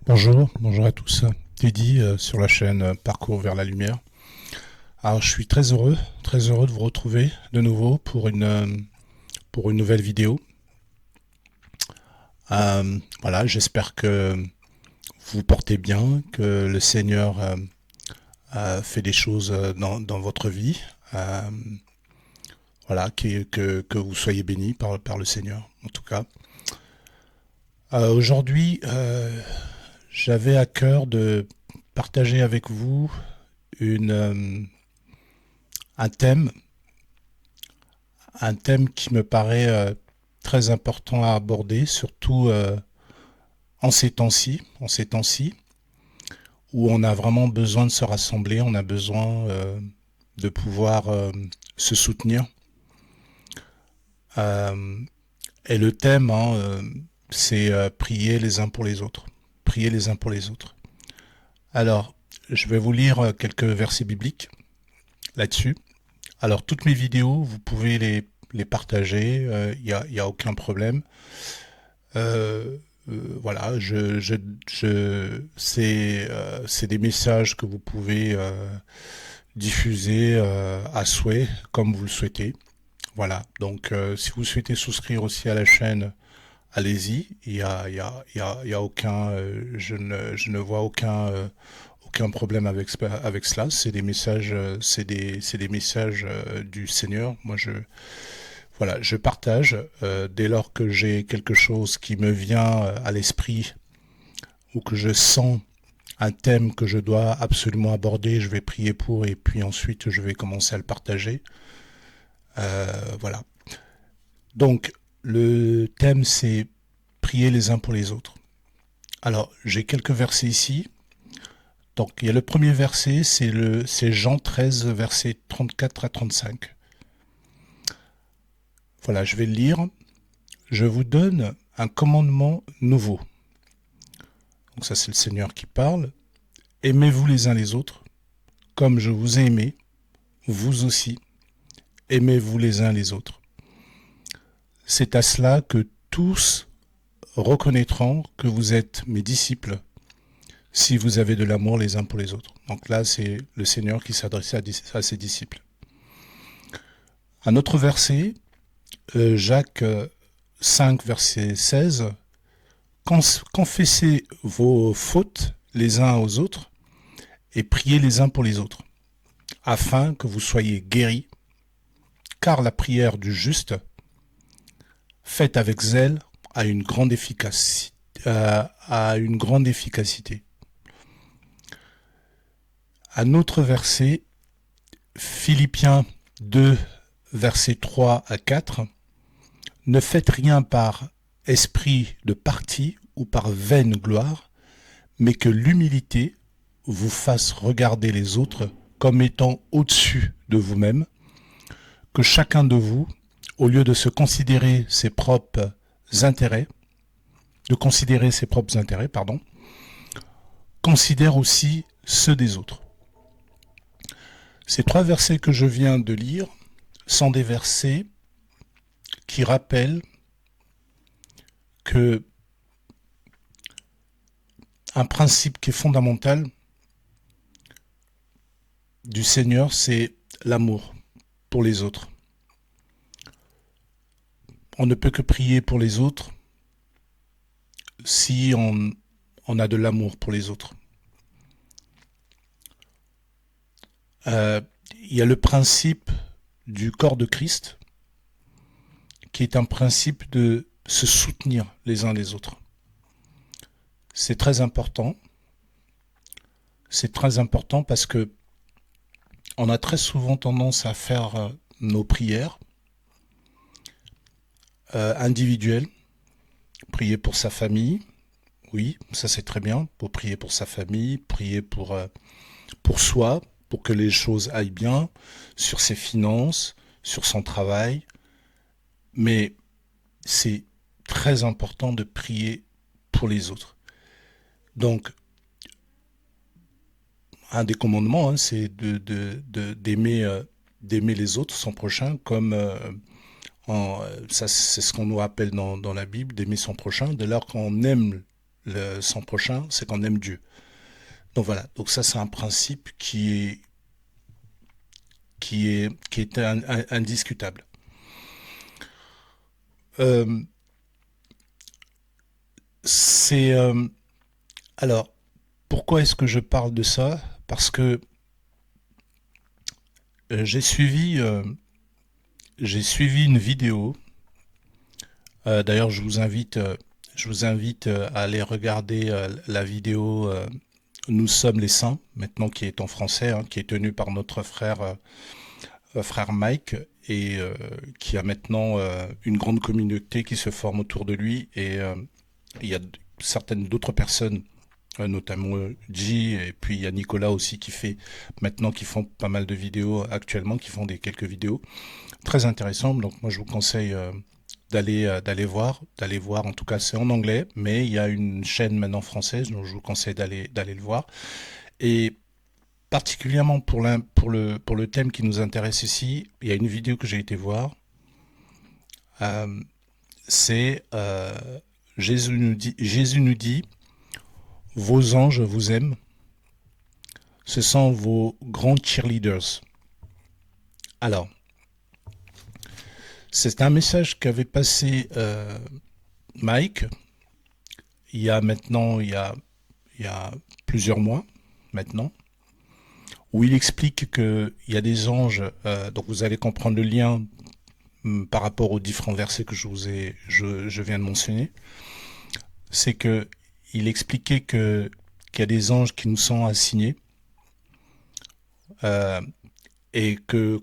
Bonjour à tous. Teddy sur la chaîne Parcours vers la lumière. Alors je suis très heureux de vous retrouver de nouveau pour une nouvelle vidéo. Voilà, j'espère que vous vous portez bien, que le Seigneur fait des choses dans votre vie. Euh, voilà, que vous soyez bénis par le Seigneur, en tout cas. Aujourd'hui, j'avais à cœur de partager avec vous une, euh, un thème un thème qui me paraît très important à aborder, surtout en ces temps-ci, où on a vraiment besoin de se rassembler, on a besoin de pouvoir se soutenir. Euh, et le thème, c'est prier les uns pour les autres. Prier les uns pour les autres. Alors, je vais vous lire quelques versets bibliques là-dessus. Alors, toutes mes vidéos, vous pouvez les partager, y a aucun problème. Euh, voilà, c'est des messages que vous pouvez diffuser à souhait, comme vous le souhaitez. Voilà, donc si vous souhaitez souscrire aussi à la chaîne, allez-y. Il y a aucun, je ne vois aucun problème avec cela. C'est des messages, c'est des messages du Seigneur. Voilà, je partage dès lors que j'ai quelque chose qui me vient à l'esprit ou que je sens un thème que je dois absolument aborder, je vais prier pour et puis ensuite je vais commencer à le partager. Voilà. Donc le thème c'est prier les uns pour les autres. Alors j'ai quelques versets ici. Donc il y a le premier verset, c'est Jean 13, versets 34 à 35. Voilà, je vais le lire. Je vous donne un commandement nouveau. Donc ça c'est le Seigneur qui parle. Aimez-vous les uns les autres, comme je vous ai aimé, vous aussi, aimez-vous les uns les autres. C'est à cela que tous reconnaîtront que vous êtes mes disciples, si vous avez de l'amour les uns pour les autres. Donc là, c'est le Seigneur qui s'adressait à ses disciples. Un autre verset, Jacques 5, verset 16, confessez vos fautes les uns aux autres et priez les uns pour les autres, afin que vous soyez guéris, car la prière du juste, faite avec zèle, a une grande efficacité. A une grande efficacité. Un autre verset, Philippiens 2, versets 3 à 4, ne faites rien par esprit de parti ou par vaine gloire, mais que l'humilité vous fasse regarder les autres comme étant au-dessus de vous-même, que chacun de vous, au lieu de se considérer ses propres intérêts, de considérer ses propres intérêts, pardon, considère aussi ceux des autres. Ces trois versets que je viens de lire sont des versets qui rappellent que un principe qui est fondamental du Seigneur, c'est l'amour pour les autres. On ne peut que prier pour les autres si on a de l'amour pour les autres. Il y a le principe du corps de Christ, qui est un principe de se soutenir les uns les autres. C'est très important. C'est très important parce que on a très souvent tendance à faire nos prières individuelles, prier pour sa famille, oui, ça c'est très bien, pour prier pour sa famille, prier pour soi, pour que les choses aillent bien, sur ses finances, sur son travail, mais c'est très important de prier pour les autres. Donc, un des commandements, c'est d'aimer les autres, son prochain, comme ça, c'est ce qu'on nous rappelle dans la Bible, d'aimer son prochain. Dès lors qu'on aime son prochain, c'est qu'on aime Dieu. Donc voilà, donc ça c'est un principe qui est indiscutable. Euh, c'est alors pourquoi est-ce que je parle de ça? Parce que euh, j'ai suivi euh, j'ai suivi une vidéo. D'ailleurs, je vous invite à aller regarder la vidéo Nous sommes les saints, maintenant qui est en français, hein, qui est tenue par notre frère Mike, et qui a maintenant une grande communauté qui se forme autour de lui. Et il y a certaines d'autres personnes, notamment G, et puis il y a Nicolas aussi qui font pas mal de vidéos actuellement, qui font quelques vidéos très intéressantes. Donc moi je vous conseille d'aller voir. En tout cas c'est en anglais, mais il y a une chaîne maintenant française, donc je vous conseille d'aller le voir. Et particulièrement pour le thème qui nous intéresse ici, il y a une vidéo que j'ai été voir. Euh, c'est Jésus nous dit, vos anges vous aiment, ce sont vos grands cheerleaders. Alors, c'est un message qu'avait passé Mike il y a plusieurs mois maintenant, où il explique qu'il y a des anges, donc vous allez comprendre le lien par rapport aux différents versets que je viens de mentionner. C'est que il expliquait qu'il y a des anges qui nous sont assignés, euh, et que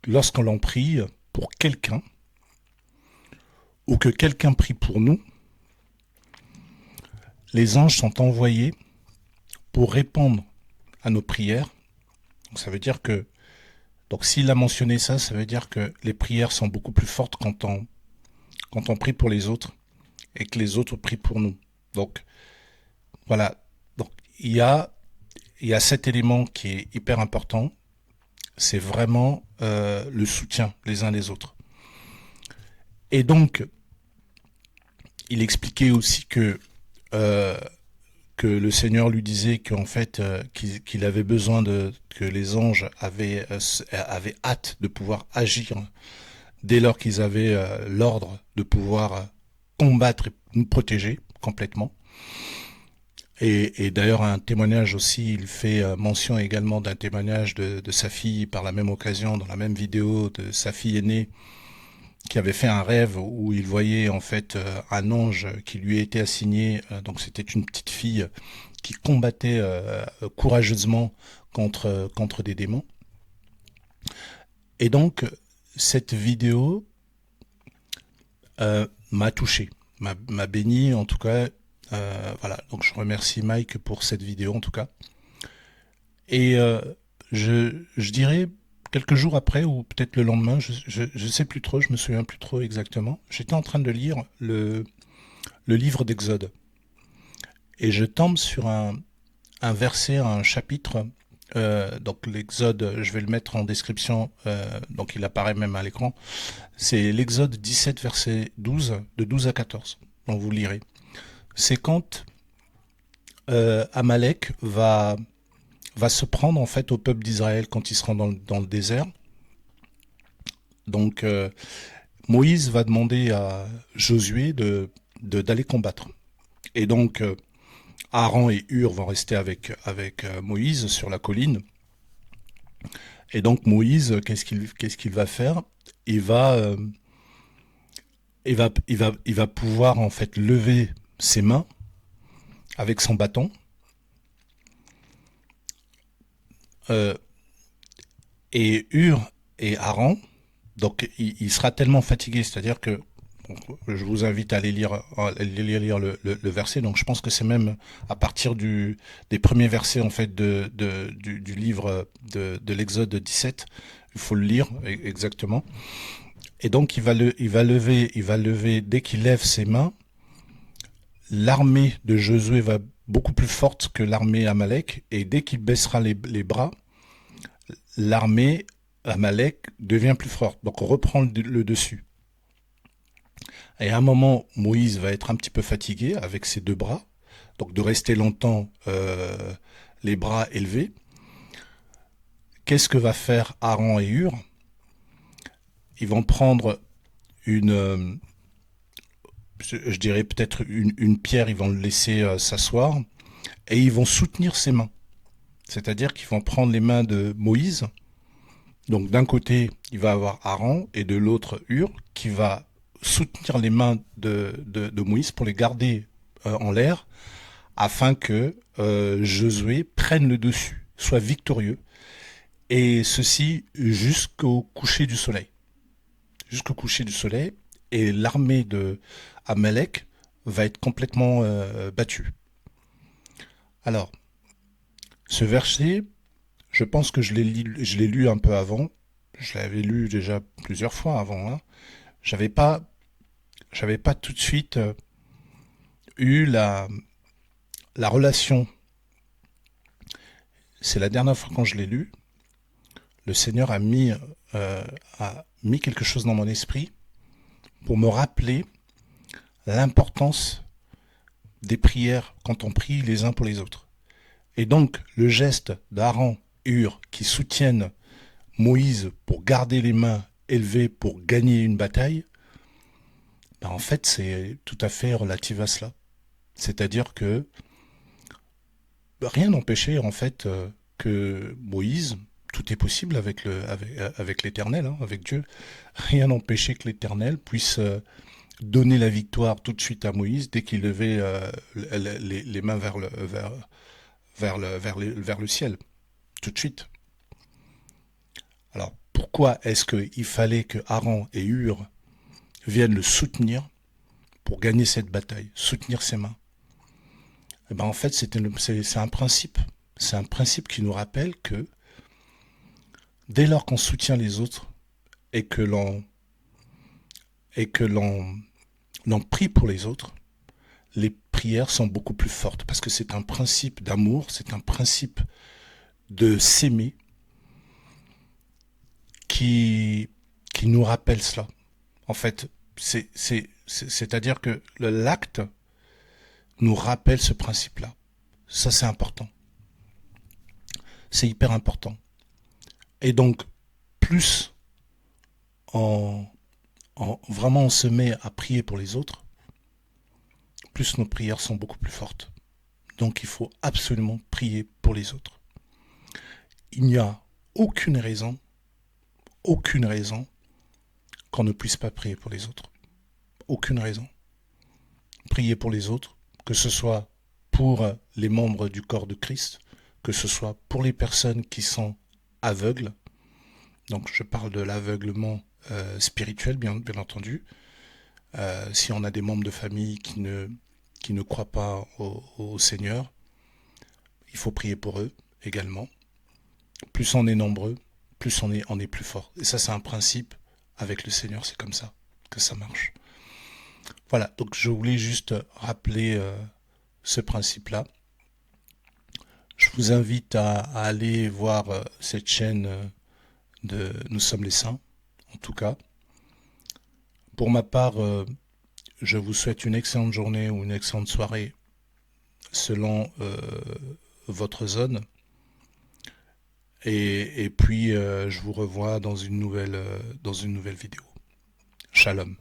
lorsqu'on l'en prie pour quelqu'un, ou que quelqu'un prie pour nous, les anges sont envoyés pour répondre à nos prières. Donc ça veut dire que, donc s'il a mentionné ça, ça veut dire que les prières sont beaucoup plus fortes quand on prie pour les autres et que les autres prient pour nous. Donc voilà. Donc il y a cet élément qui est hyper important. C'est vraiment le soutien les uns les autres. Et donc il expliquait aussi euh, que le Seigneur lui disait qu'en fait qu'il avait besoin que les anges avaient hâte de pouvoir agir dès lors qu'ils avaient l'ordre de pouvoir combattre et nous protéger complètement. Et d'ailleurs, un témoignage aussi, il fait mention également d'un témoignage de sa fille par la même occasion, dans la même vidéo, de sa fille aînée qui avait fait un rêve où il voyait en fait un ange qui lui était assigné. Donc c'était une petite fille qui combattait courageusement contre des démons. Et donc cette vidéo m'a touché, m'a béni en tout cas. Voilà, donc je remercie Mike pour cette vidéo en tout cas. Et je dirais quelques jours après, ou peut-être le lendemain, je sais plus trop, je me souviens plus trop exactement, j'étais en train de lire le livre d'Exode. Et je tombe sur un verset, un chapitre, donc l'Exode, je vais le mettre en description, donc il apparaît même à l'écran, c'est l'Exode 17, verset 12, de 12 à 14, donc vous lirez. C'est quand Amalek va se prendre en fait au peuple d'Israël quand ils seront dans le désert. Donc Moïse va demander à Josué d'aller combattre. Et donc Aaron et Hur vont rester avec Moïse sur la colline. Et donc Moïse, qu'est-ce qu'il va faire? Il va, il va pouvoir en fait lever ses mains avec son bâton. Euh, et Hur et Aaron, donc il sera tellement fatigué, c'est-à-dire que je vous invite à lire le verset. Donc je pense que c'est même à partir des premiers versets en fait du livre de l'Exode 17. Il faut le lire exactement. Et donc il va lever dès qu'il lève ses mains. L'armée de Josué va beaucoup plus forte que l'armée Amalek, et dès qu'il baissera les bras, l'armée Amalek devient plus forte. Donc on reprend le dessus. Et à un moment, Moïse va être un petit peu fatigué avec ses deux bras, donc de rester longtemps les bras élevés. Qu'est-ce que va faire Aaron et Hur? Ils vont prendre je dirais peut-être une pierre, ils vont le laisser s'asseoir, et ils vont soutenir ses mains. C'est-à-dire qu'ils vont prendre les mains de Moïse. Donc d'un côté, il va avoir Aaron, et de l'autre Hur, qui va soutenir les mains de Moïse pour les garder en l'air, afin que Josué prenne le dessus, soit victorieux, et ceci jusqu'au coucher du soleil. Jusqu'au coucher du soleil, et l'armée de Amalek va être complètement battue. Alors, ce verset, je pense que je l'ai lu un peu avant. Je l'avais lu déjà plusieurs fois avant. Hein. J'avais pas, j'avais pas tout de suite eu la relation. C'est la dernière fois quand je l'ai lu, le Seigneur a mis quelque chose dans mon esprit pour me rappeler l'importance des prières quand on prie les uns pour les autres. Et donc, le geste d'Aaron et Hur qui soutiennent Moïse pour garder les mains élevées pour gagner une bataille, ben en fait, c'est tout à fait relatif à cela. C'est-à-dire que rien n'empêchait en fait que Moïse, tout est possible avec l'Éternel, hein, avec Dieu, rien n'empêchait que l'Éternel puisse donner la victoire tout de suite à Moïse dès qu'il levait les mains vers le ciel, tout de suite. Alors, pourquoi est-ce qu'il fallait que Aaron et Hur viennent le soutenir pour gagner cette bataille, soutenir ses mains? Eh ben, en fait, c'est un principe. C'est un principe qui nous rappelle que dès lors qu'on soutient les autres et que l'on prie pour les autres, les prières sont beaucoup plus fortes parce que c'est un principe d'amour, c'est un principe de s'aimer qui, qui nous rappelle cela. En fait, c'est-à-dire que l'acte nous rappelle ce principe-là. Ça, c'est important. C'est hyper important. Et donc, plus vraiment on se met à prier pour les autres, plus nos prières sont beaucoup plus fortes. Donc, il faut absolument prier pour les autres. Il n'y a aucune raison qu'on ne puisse pas prier pour les autres. Aucune raison. Prier pour les autres, que ce soit pour les membres du corps de Christ, que ce soit pour les personnes qui sont aveugles. Donc je parle de l'aveuglement spirituel, bien entendu. Si on a des membres de famille qui ne croient pas au Seigneur, il faut prier pour eux également. Plus on est nombreux, plus on est plus fort. Et ça, c'est un principe avec le Seigneur, c'est comme ça que ça marche. Voilà, donc je voulais juste rappeler ce principe-là. Je vous invite à aller voir cette chaîne de Nous sommes les saints, en tout cas. Pour ma part, je vous souhaite une excellente journée ou une excellente soirée selon votre zone. Et puis, je vous revois dans une nouvelle vidéo. Shalom.